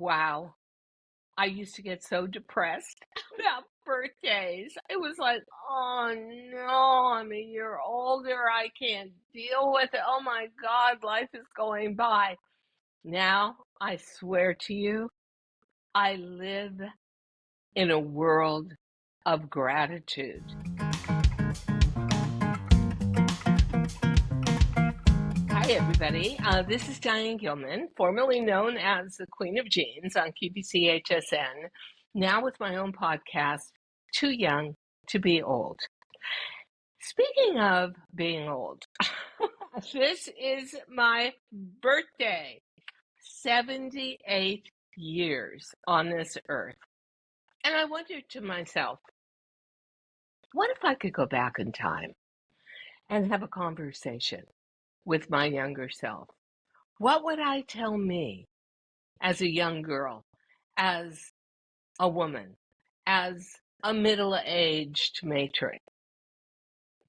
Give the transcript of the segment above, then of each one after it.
Wow. I used to get so depressed about birthdays. It was like, oh no, I'm a year older. I can't deal with it. Oh my God, life is going by. Now, I swear to you, I live in a world of gratitude. Hi, everybody. This is Diane Gilman, formerly known as the Queen of Jeans on QVC HSN, now with my own podcast, Too Young to Be Old. Speaking of being old, this is my birthday, 78 years on this earth. And I wondered to myself, what if I could go back in time and have a conversation with my younger self? What would I tell me as a young girl, as a woman, as a middle-aged matron?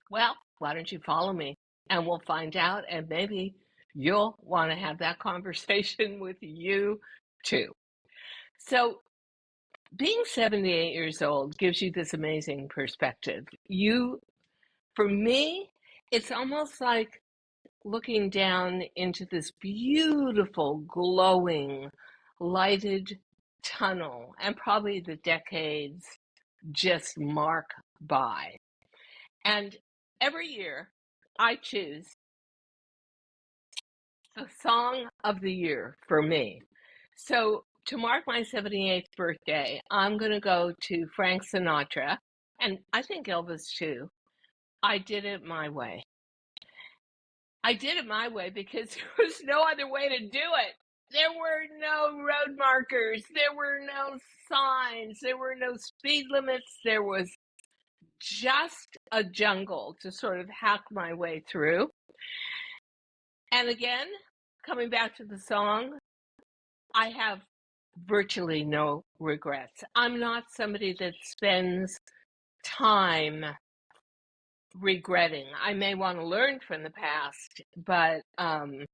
Well, why don't you follow me and we'll find out, and maybe you'll want to have that conversation with you too. So, being 78 years old gives you this amazing perspective. For me, it's almost like looking down into this beautiful, glowing, lighted tunnel, and probably the decades just mark by. And every year, I choose the song of the year for me. So to mark my 78th birthday, I'm going to go to Frank Sinatra, and I think Elvis too. I did it my way. I did it my way because there was no other way to do it. There were no road markers. There were no signs. There were no speed limits. There was just a jungle to sort of hack my way through. And again, coming back to the song, I have virtually no regrets. I'm not somebody that spends time regretting. I may want to learn from the past, but that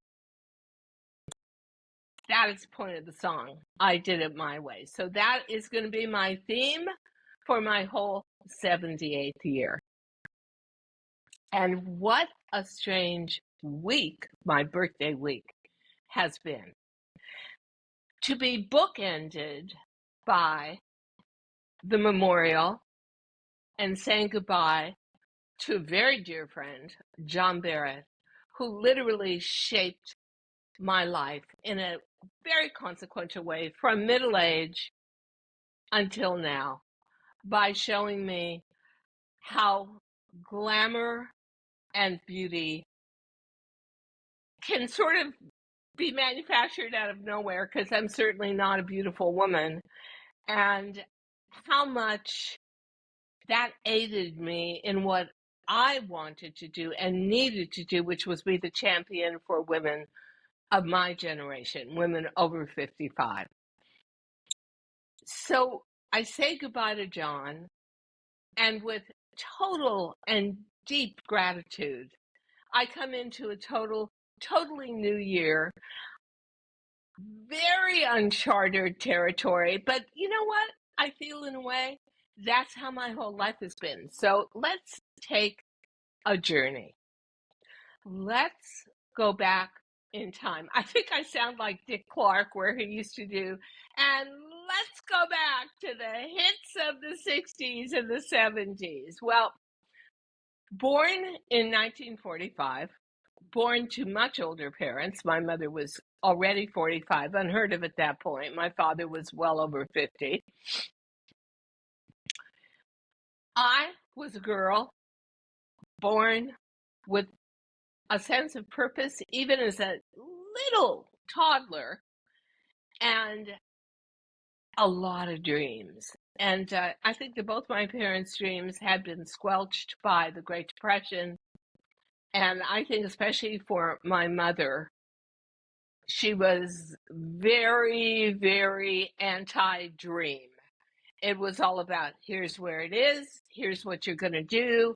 is the point of the song. I did it my way. So that is going to be my theme for my whole 78th year. And what a strange week my birthday week has been. To be bookended by the memorial and saying goodbye to a very dear friend, John Barrett, who literally shaped my life in a very consequential way from middle age until now by showing me how glamour and beauty can sort of be manufactured out of nowhere, because I'm certainly not a beautiful woman, and how much that aided me in what I wanted to do and needed to do, which was be the champion for women of my generation, women over 55. So I say goodbye to John, and with total and deep gratitude, I come into a totally new year, very uncharted territory, but you know what? I feel in a way that's how my whole life has been. So let's take a journey. Let's go back in time. I think I sound like Dick Clark, where he used to do, and let's go back to the hits of the 60s and the 70s. Well, born in 1945, born to much older parents. My mother was already 45, unheard of at that point. My father was well over 50. I was a girl born with a sense of purpose, even as a little toddler, and a lot of dreams. And I think that both my parents' dreams had been squelched by the Great Depression. And I think especially for my mother, she was very, very anti-dream. It was all about, here's where it is, here's what you're going to do.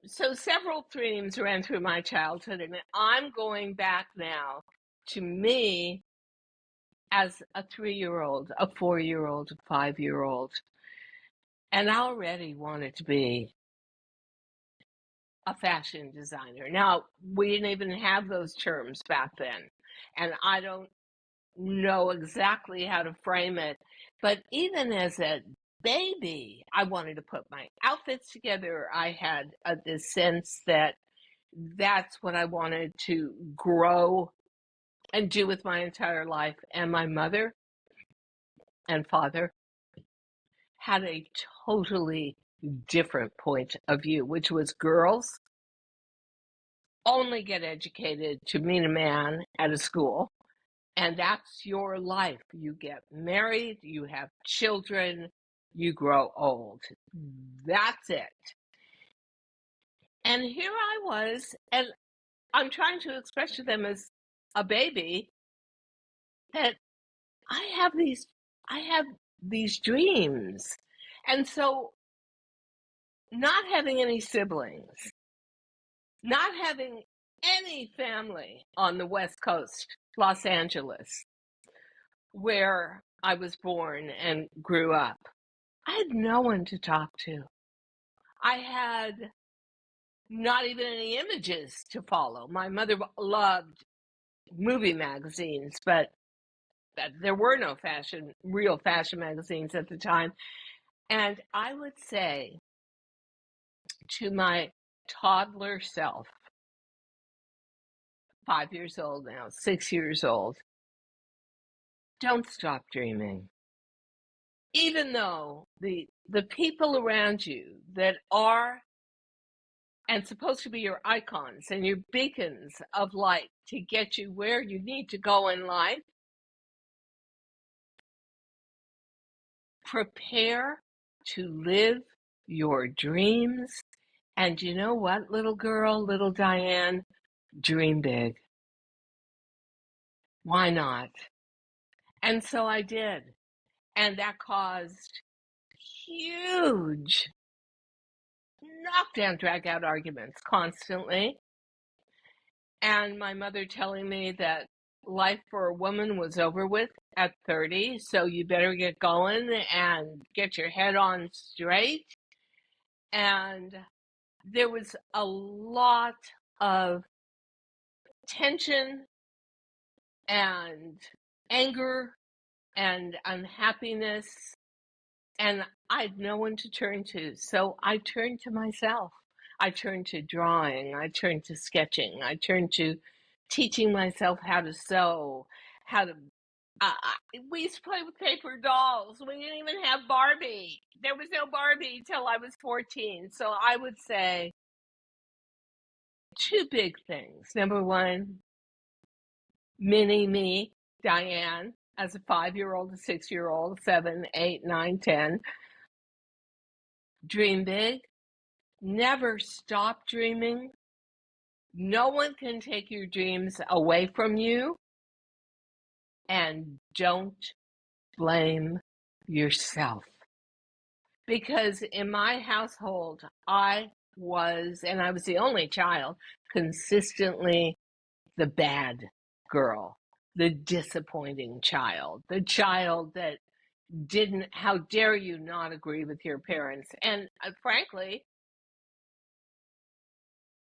So several themes ran through my childhood, and I'm going back now to me as a 3-year-old, a 4-year-old, a 5-year-old, and I already wanted to be a fashion designer. Now, we didn't even have those terms back then, and I don't know exactly how to frame it, but even as a baby, I wanted to put my outfits together. I had this sense that that's what I wanted to grow and do with my entire life. And my mother and father had a totally different point of view, which was girls only get educated to meet a man at a school, and that's your life. You get married, you have children, you grow old. That's it. And here I was, and I'm trying to express to them as a baby that I have these I have these dreams. And so not having any siblings, not having any family on the West Coast, Los Angeles, where I was born and grew up, I had no one to talk to. I had not even any images to follow. My mother loved movie magazines, but there were no real fashion magazines at the time. And I would say to my toddler self, 5 years old now, 6 years old, don't stop dreaming. Even though the people around you that are and supposed to be your icons and your beacons of light to get you where you need to go in life, prepare to live your dreams. And you know what, little girl, little Diane, dream big. Why not? And so I did. And that caused huge knockdown, drag out arguments constantly. And my mother telling me that life for a woman was over with at 30, so you better get going and get your head on straight. And there was a lot of tension and anger and unhappiness, and I had no one to turn to. So I turned to myself. I turned to drawing. I turned to sketching. I turned to teaching myself how to sew, how to. We used to play with paper dolls. We didn't even have Barbie. There was no Barbie till I was 14. So I would say two big things. Number one, mini me, Diane, as a 5-year-old, a 6-year-old, 7, 8, 9, 10. Dream big. Never stop dreaming. No one can take your dreams away from you. And don't blame yourself. Because in my household, I was the only child, consistently the bad girl, the disappointing child, the child that how dare you not agree with your parents? And frankly,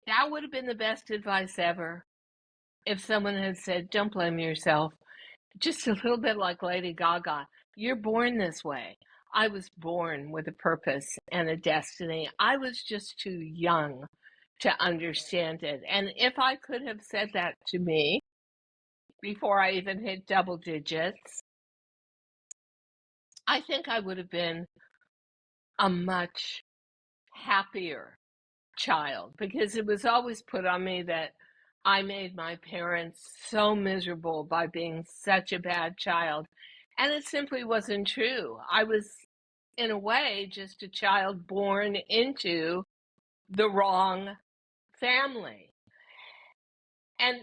that would have been the best advice ever if someone had said, don't blame yourself. Just a little bit like Lady Gaga. You're born this way. I was born with a purpose and a destiny. I was just too young to understand it. And if I could have said that to me before I even hit double digits, I think I would have been a much happier child, because it was always put on me that I made my parents so miserable by being such a bad child. And it simply wasn't true. I was, in a way, just a child born into the wrong family. And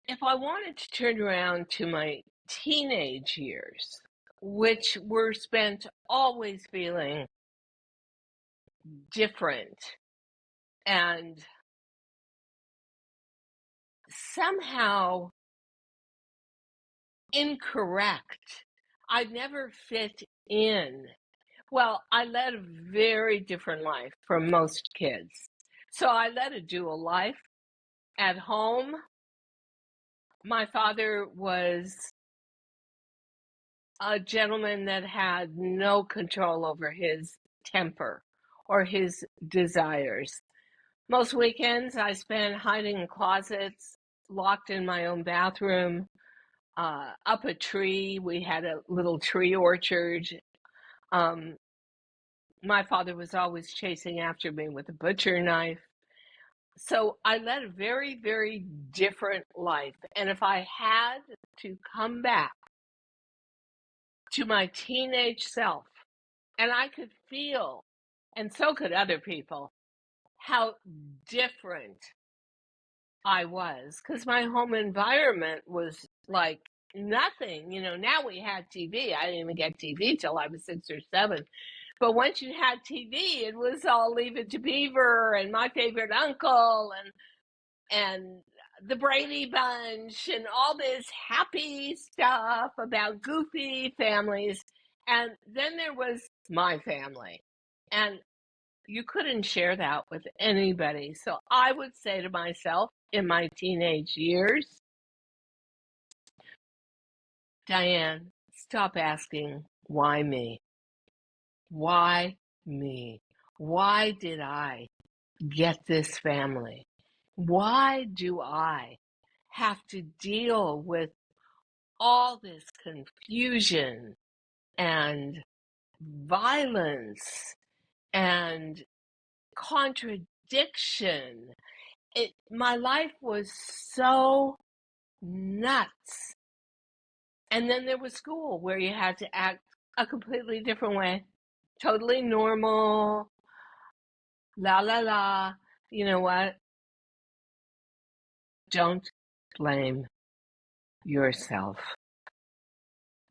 if I wanted to turn around to my teenage years, which were spent always feeling different and somehow incorrect. I never fit in. Well, I led a very different life from most kids. So I led a dual life. At home, my father was a gentleman that had no control over his temper or his desires. Most weekends I spent hiding in closets, locked in my own bathroom, up a tree. We had a little tree orchard. Um, my father was always chasing after me with a butcher knife. So I led a very, very different life. And if I had to come back to my teenage self, and I could feel, and so could other people, how different I was, because my home environment was like nothing. Now we had TV. I didn't even get TV till I was 6 or 7. But once you had TV, it was all Leave It to Beaver and My Favorite Uncle and the Brady Bunch and all this happy stuff about goofy families. And then there was my family. And you couldn't share that with anybody. So I would say to myself in my teenage years, Diane, stop asking why me? Why me? Why did I get this family? Why do I have to deal with all this confusion and violence and contradiction? My life was so nuts. And then there was school where you had to act a completely different way, totally normal, la la la. You know what? Don't blame yourself.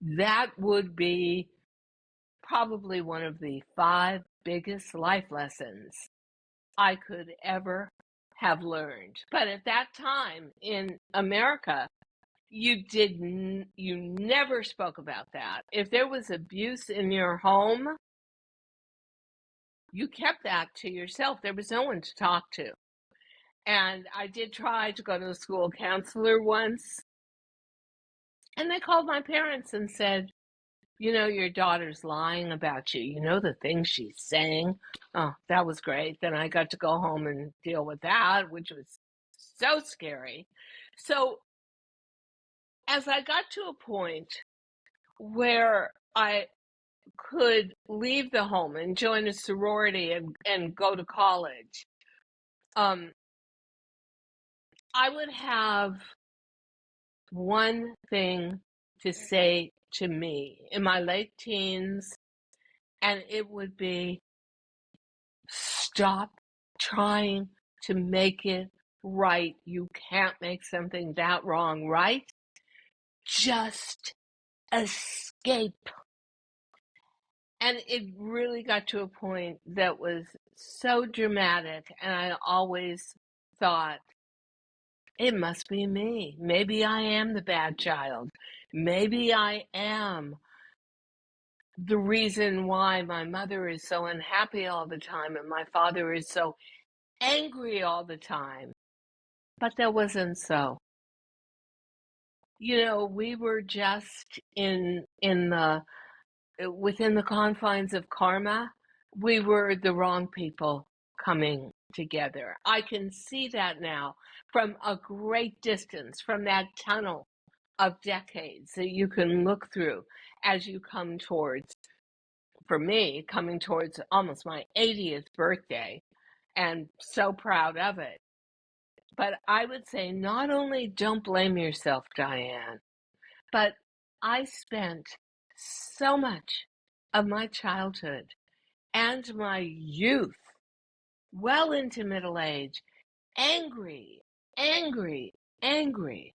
That would be probably one of the 5 biggest life lessons I could ever have learned. But at that time in America, you never spoke about that. If there was abuse in your home, you kept that to yourself. There was no one to talk to. And I did try to go to the school counselor once, and they called my parents and said, your daughter's lying about you. You know the things she's saying. Oh, that was great. Then I got to go home and deal with that, which was so scary. So as I got to a point where I could leave the home and join a sorority and go to college, I would have one thing to say to me in my late teens, and it would be, stop trying to make it right. You can't make something that wrong right. Just escape. And it really got to a point that was so dramatic, and I always thought, it must be me. Maybe I am the bad child. Maybe I am the reason why my mother is so unhappy all the time and my father is so angry all the time. But that wasn't so. We were just within the confines of karma. We were the wrong people coming together. I can see that now from a great distance, from that tunnel of decades that you can look through as you come towards, for me, coming towards almost my 80th birthday, and so proud of it. But I would say not only don't blame yourself, Diane, but I spent so much of my childhood and my youth, well into middle age, angry, angry, angry,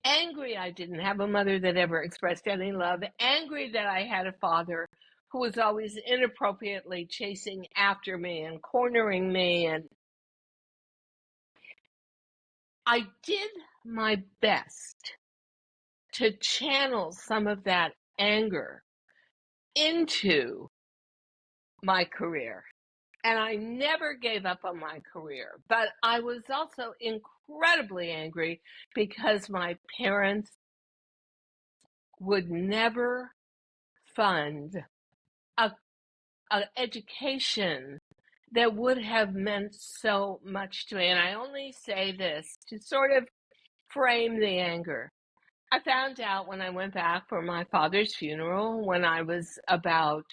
angry I didn't have a mother that ever expressed any love, angry that I had a father who was always inappropriately chasing after me and cornering me. And I did my best to channel some of that anger into my career. And I never gave up on my career, but I was also incredibly angry because my parents would never fund a education that would have meant so much to me. And I only say this to sort of frame the anger. I found out when I went back for my father's funeral when I was about,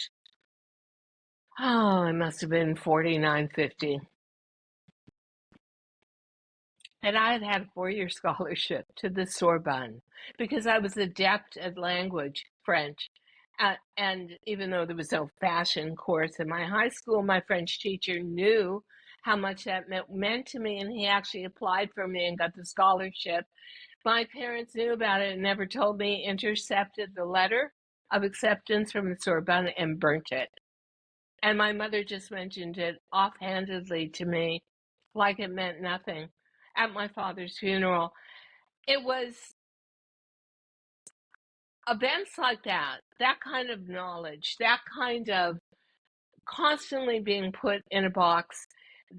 I must have been 49, 50, that I had had a 4-year scholarship to the Sorbonne because I was adept at language, French. And even though there was no fashion course in my high school, my French teacher knew how much that meant to me, and he actually applied for me and got the scholarship. My parents knew about it and never told me, intercepted the letter of acceptance from the Sorbonne and burnt it. And my mother just mentioned it offhandedly to me like it meant nothing at my father's funeral. It was events like that kind of knowledge, that kind of constantly being put in a box,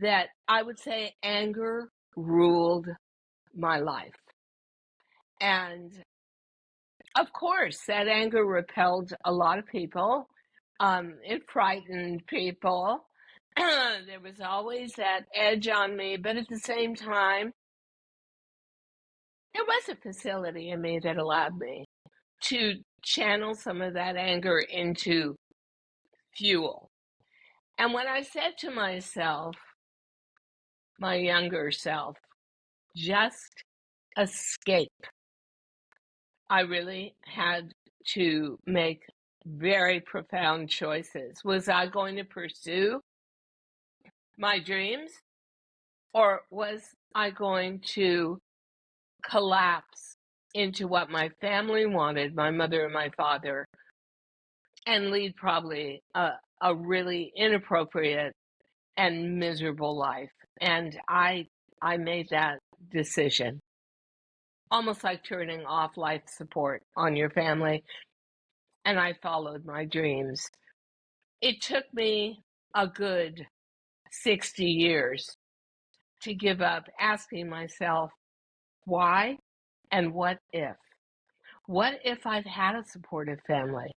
that I would say anger ruled my life. And of course, that anger repelled a lot of people. It frightened people. There was always that edge on me, but at the same time, there was a facility in me that allowed me to channel some of that anger into fuel. And when I said to myself, my younger self, just escape, I really had to make very profound choices. Was I going to pursue my dreams, or was I going to collapse into what my family wanted, my mother and my father, and lead probably a really inappropriate and miserable life? And I made that decision, almost like turning off life support on your family, and I followed my dreams. It took me a good 60 years to give up asking myself why and what if. What if I'd had a supportive family?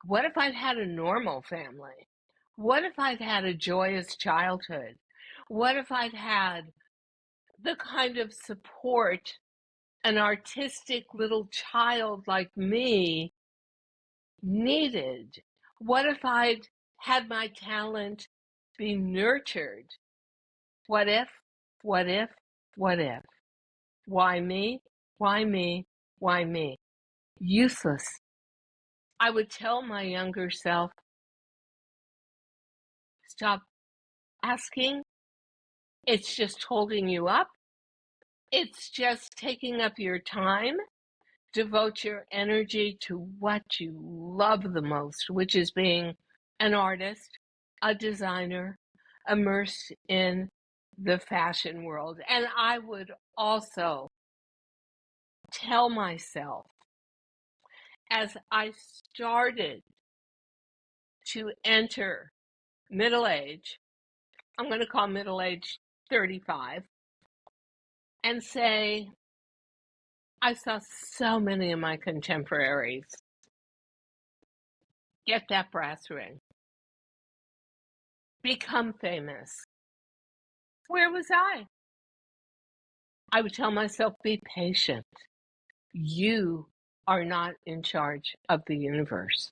What if I'd had a normal family? What if I'd had a joyous childhood? What if I'd had the kind of support an artistic little child like me needed? What if I'd had my talent be nurtured? What if, what if, what if? Why me? Why me? Why me? Useless. I would tell my younger self, stop asking. It's just holding you up. It's just taking up your time. Devote your energy to what you love the most, which is being an artist, a designer, immersed in the fashion world. And I would also tell myself, as I started to enter middle age, I'm going to call middle age 35, and say, I saw so many of my contemporaries get that brass ring, become famous. Where was I? I would tell myself, be patient. You are not in charge of the universe.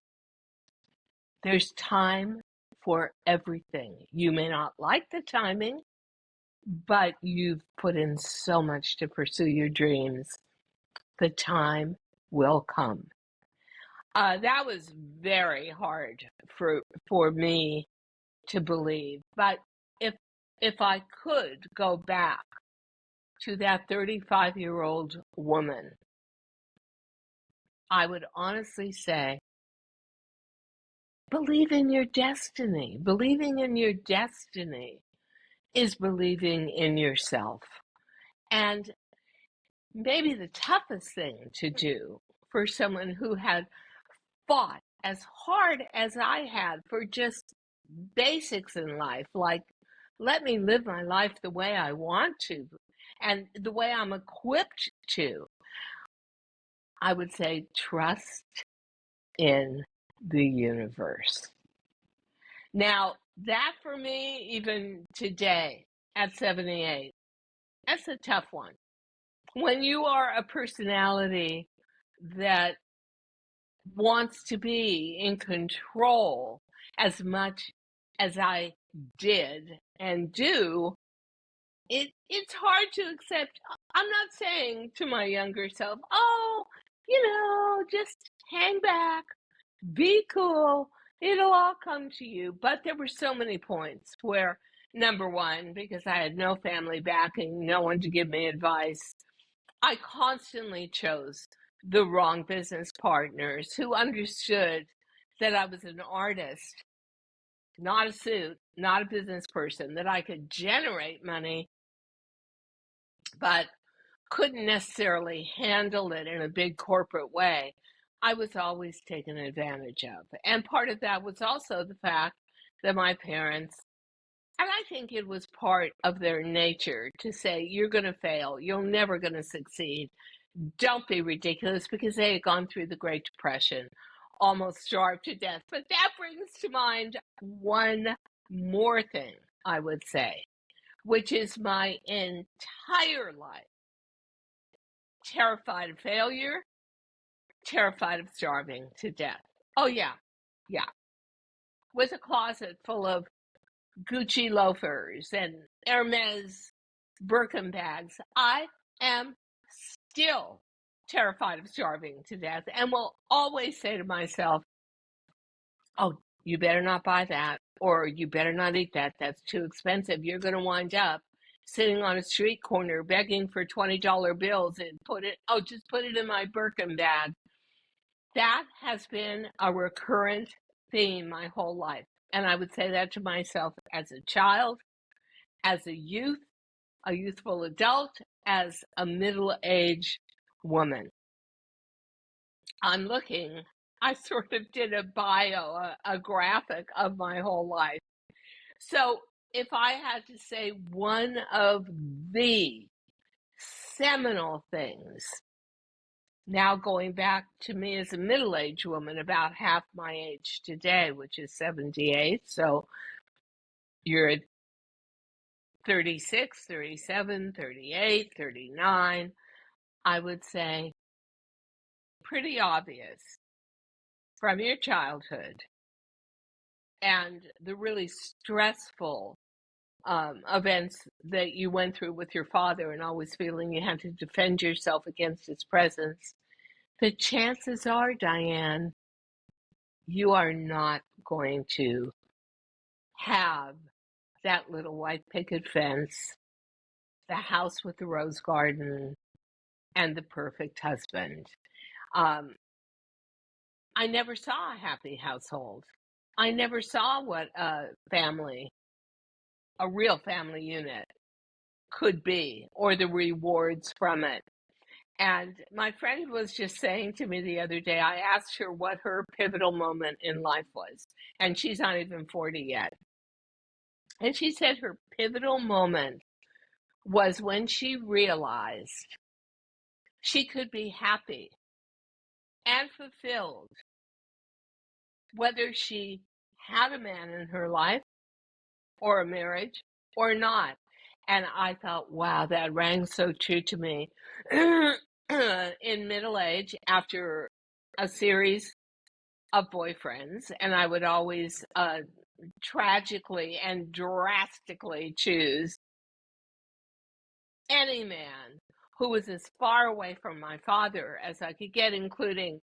There's time for everything. You may not like the timing, but you've put in so much to pursue your dreams. The time will come. That was very hard for me to believe. But if I could go back to that 35-year-old woman, I would honestly say, believe in your destiny. Believing in your destiny is believing in yourself. And maybe the toughest thing to do for someone who had fought as hard as I had for just basics in life, like let me live my life the way I want to and the way I'm equipped to. I would say trust in the universe. Now, that for me, even today at 78, that's a tough one. When you are a personality that wants to be in control as much as I did and do, it's hard to accept. I'm not saying to my younger self, oh, just hang back, be cool, it'll all come to you. But there were so many points where, number one, because I had no family backing, no one to give me advice, I constantly chose the wrong business partners who understood that I was an artist, not a suit, not a business person, that I could generate money, but couldn't necessarily handle it in a big corporate way. I was always taken advantage of. And part of that was also the fact that my parents, and I think it was part of their nature to say, you're going to fail, you're never going to succeed. Don't be ridiculous, because they had gone through the Great Depression, almost starved to death. But that brings to mind one more thing, I would say, which is my entire life terrified of failure, terrified of starving to death. Oh, yeah, yeah. With a closet full of Gucci loafers and Hermes Birkin bags, I am still terrified of starving to death and will always say to myself, oh, you better not buy that, or you better not eat that. That's too expensive. You're going to wind up sitting on a street corner begging for $20 bills and just put it in my Birkin bag. That has been a recurrent theme my whole life. And I would say that to myself as a child, as a youth, a youthful adult, as a middle-aged woman. I'm looking, I sort of did a bio, a graphic of my whole life. So if I had to say one of the seminal things, now going back to me as a middle-aged woman, about half my age today, which is 78, so you're at 36, 37, 38, 39, I would say pretty obvious from your childhood and the really stressful events that you went through with your father and always feeling you had to defend yourself against his presence, the chances are, Diane, you are not going to have that little white picket fence, the house with the rose garden, and the perfect husband. I never saw a happy household. I never saw what a real family unit could be, or the rewards from it. And my friend was just saying to me the other day, I asked her what her pivotal moment in life was, and she's not even 40 yet. And she said her pivotal moment was when she realized she could be happy and fulfilled whether she had a man in her life or a marriage or not. And I thought, wow, that rang so true to me. In middle age, after a series of boyfriends, and I would always tragically and drastically choose any man who was as far away from my father as I could get, including,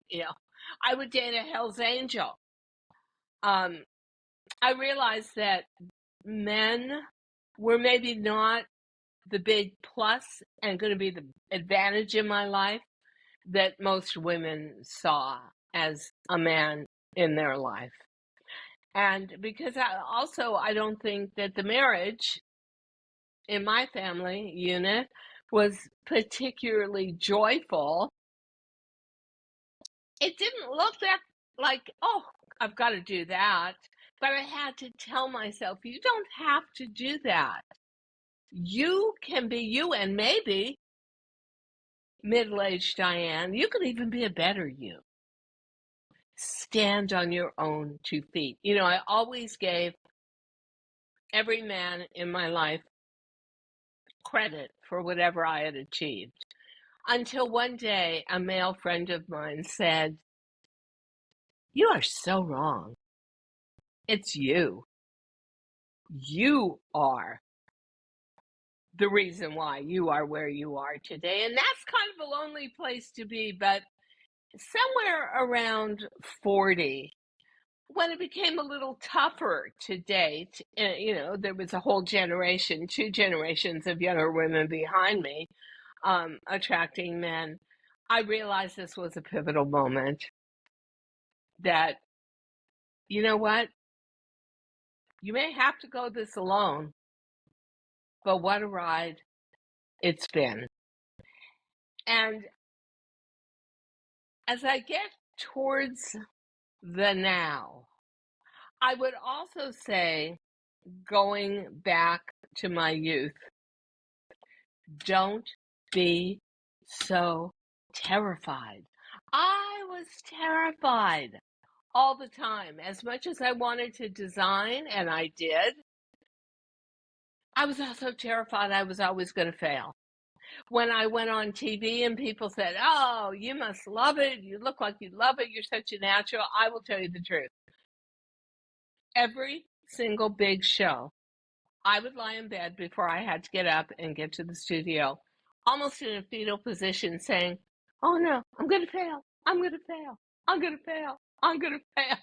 I would date a Hell's Angel. I realized that men were maybe not the big plus and going to be the advantage in my life that most women saw as a man in their life. And because I don't think that the marriage in my family unit was particularly joyful it didn't look that like, oh, I've got to do that. But I had to tell myself, you don't have to do that. You can be you, and maybe middle-aged Diane, you could even be a better you. Stand on your own 2 feet. I always gave every man in my life credit for whatever I had achieved. Until one day, a male friend of mine said, "You are so wrong. It's you. You are the reason why you are where you are today." And that's kind of a lonely place to be, but somewhere around 40, when it became a little tougher to date, there was a whole generation, 2 generations of younger women behind me, attracting men. I realized this was a pivotal moment that, you know what? You may have to go this alone, but what a ride it's been. And as I get towards the now, I would also say, going back to my youth, don't be so terrified. I was terrified all the time. As much as I wanted to design, and I did, I was also terrified I was always going to fail. When I went on TV and people said, "Oh, you must love it. You look like you love it. You're such a natural." I will tell you the truth. Every single big show, I would lie in bed before I had to get up and get to the studio, almost in a fetal position, saying, "Oh no, I'm going to fail. I'm going to fail. I'm going to fail. I'm going to fail."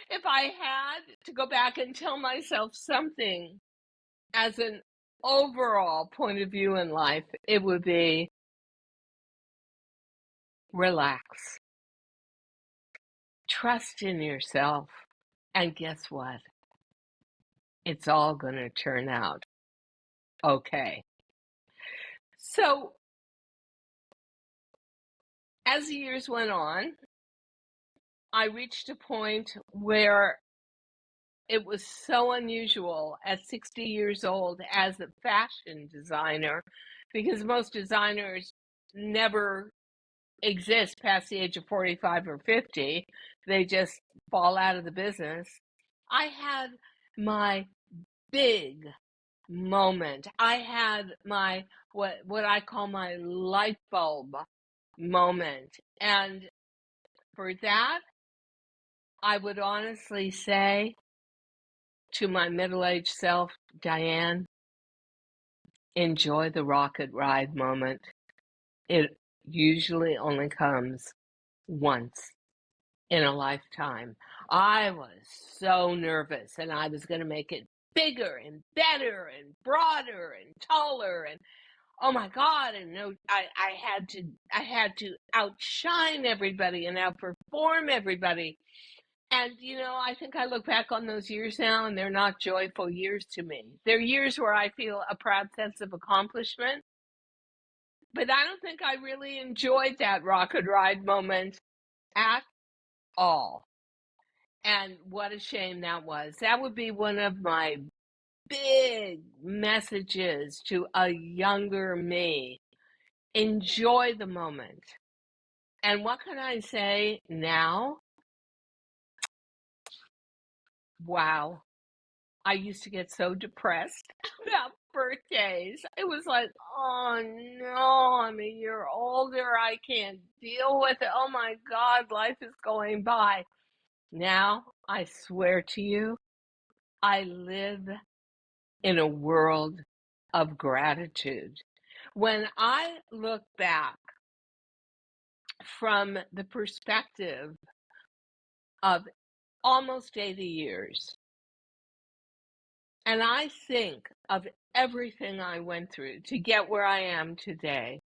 If I had to go back and tell myself something as an overall point of view in life, it would be relax. Trust in yourself. And guess what? It's all going to turn out okay. So, as the years went on, I reached a point where it was so unusual at 60 years old as a fashion designer, because most designers never exist past the age of 45 or 50. They just fall out of the business. I had my big moment. I had my what I call my light bulb moment. And for that, I would honestly say to my middle-aged self, Diane, enjoy the rocket ride moment. It usually only comes once in a lifetime. I was so nervous, and I was going to make it bigger and better and broader and taller, and oh my God, and no, I had to outshine everybody and outperform everybody. And I think I look back on those years now, and they're not joyful years to me. They're years where I feel a proud sense of accomplishment, but I don't think I really enjoyed that rocket ride moment at all. And what a shame that was. That would be one of my big messages to a younger me. Enjoy the moment. And what can I say now? Wow. I used to get so depressed about birthdays. It was like, oh no, I'm a year older. I can't deal with it. Oh my God, life is going by. Now, I swear to you, I live in a world of gratitude. When I look back from the perspective of almost 80 years, and I think of everything I went through to get where I am today,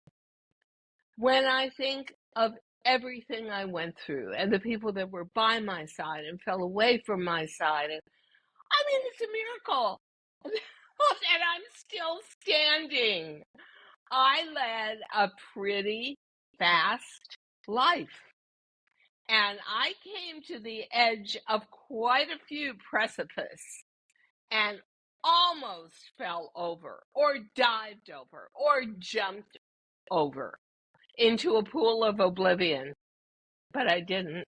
when I think of everything I went through and the people that were by my side and fell away from my side, and I mean, it's a miracle that I'm still standing. I led a pretty fast life. And I came to the edge of quite a few precipices and almost fell over or dived over or jumped over into a pool of oblivion, but I didn't.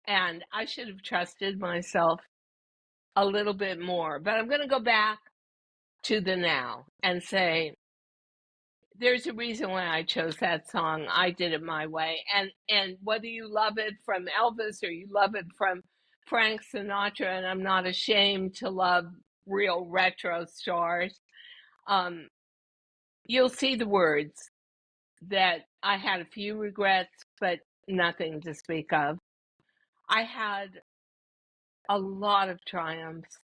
And I should have trusted myself a little bit more. But I'm going to go back to the now and say, there's a reason why I chose that song. I did it my way. And whether you love it from Elvis or you love it from Frank Sinatra, and I'm not ashamed to love real retro stars, you'll see the words that I had a few regrets, but nothing to speak of. I had a lot of triumphs.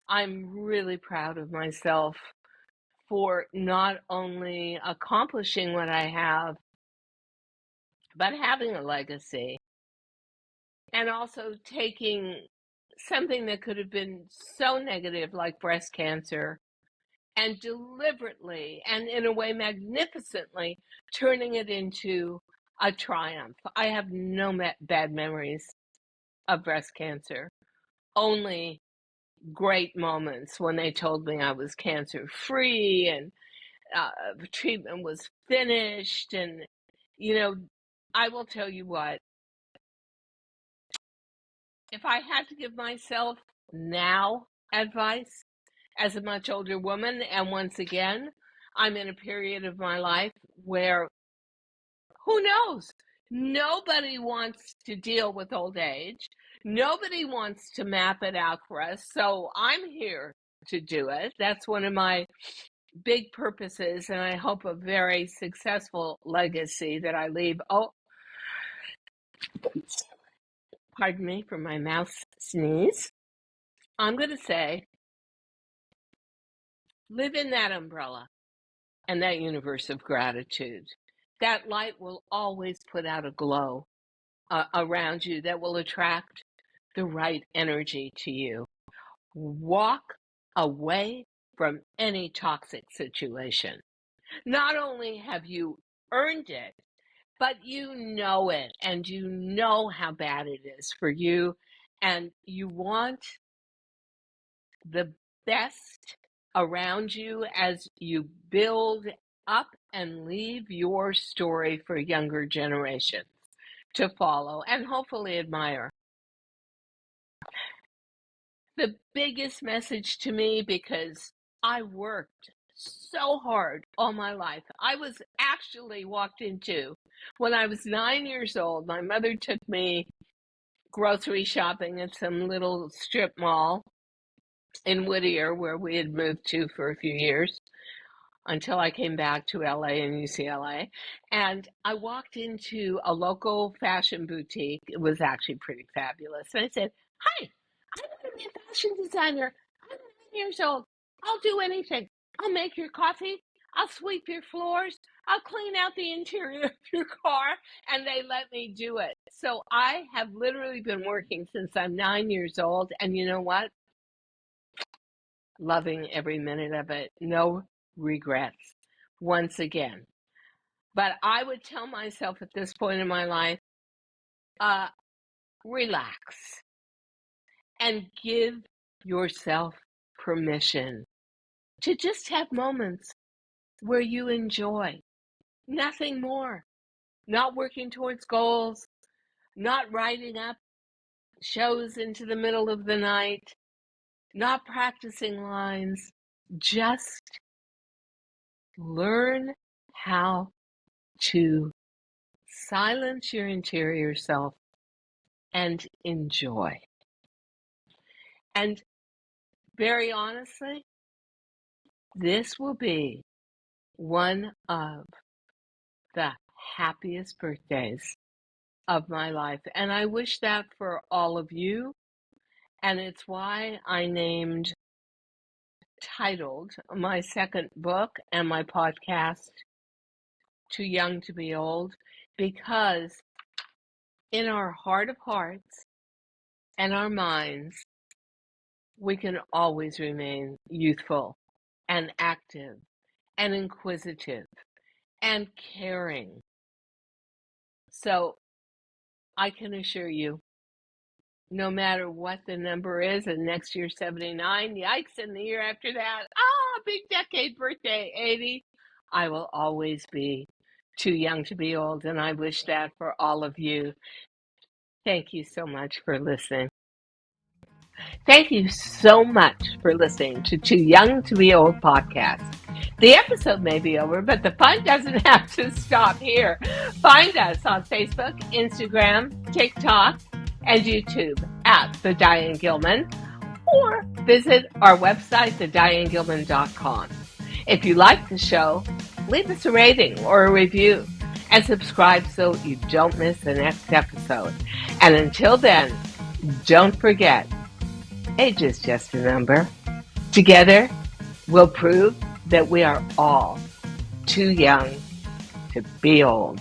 I'm really proud of myself for not only accomplishing what I have, but having a legacy and also taking something that could have been so negative like breast cancer and deliberately and in a way magnificently turning it into a triumph. I have no bad memories of breast cancer, only great moments when they told me I was cancer free and treatment was finished. And, you know, I will tell you what, if I had to give myself now advice as a much older woman, and once again, I'm in a period of my life where who knows? Nobody wants to deal with old age. Nobody wants to map it out for us. So I'm here to do it. That's one of my big purposes, and I hope a very successful legacy that I leave. Oh, pardon me for my mouth sneeze. I'm going to say, live in that umbrella and that universe of gratitude. That light will always put out a glow around you that will attract the right energy to you. Walk away from any toxic situation. Not only have you earned it, but you know it and you know how bad it is for you, and you want the best around you as you build up and leave your story for younger generations to follow and hopefully admire. The biggest message to me, because I worked so hard all my life. I was actually walked into, when I was 9 years old, my mother took me grocery shopping at some little strip mall in Whittier, where we had moved to for a few years until I came back to LA and UCLA. And I walked into a local fashion boutique. It was actually pretty fabulous. And I said, "Hi, I want to be a fashion designer. I'm 9 years old. I'll do anything. I'll make your coffee. I'll sweep your floors. I'll clean out the interior of your car." And they let me do it. So I have literally been working since I'm 9 years old. And you know what? Loving every minute of it. No regrets. Once again. But I would tell myself at this point in my life, relax and give yourself permission to just have moments where you enjoy. Nothing more. Not working towards goals, not writing up shows into the middle of the night, not practicing lines. Just learn how to silence your interior self and enjoy. And very honestly, this will be one of the happiest birthdays of my life. And I wish that for all of you. And it's why I titled my second book and my podcast, Too Young to Be Old, because in our heart of hearts and our minds, we can always remain youthful and active and inquisitive and caring. So I can assure you, no matter what the number is, and next year 79, yikes, and the year after that, big decade birthday, 80, I will always be too young to be old, and I wish that for all of you. Thank you so much for listening. Thank you so much for listening to Too Young to Be Old podcast. The episode may be over, but the fun doesn't have to stop here. Find us on Facebook, Instagram, TikTok, and YouTube at The Diane Gilman, or visit our website, thedianegilman.com. If you like the show, leave us a rating or a review and subscribe so you don't miss the next episode. And until then, don't forget, age is just a number. Together, we'll prove that we are all too young to be old.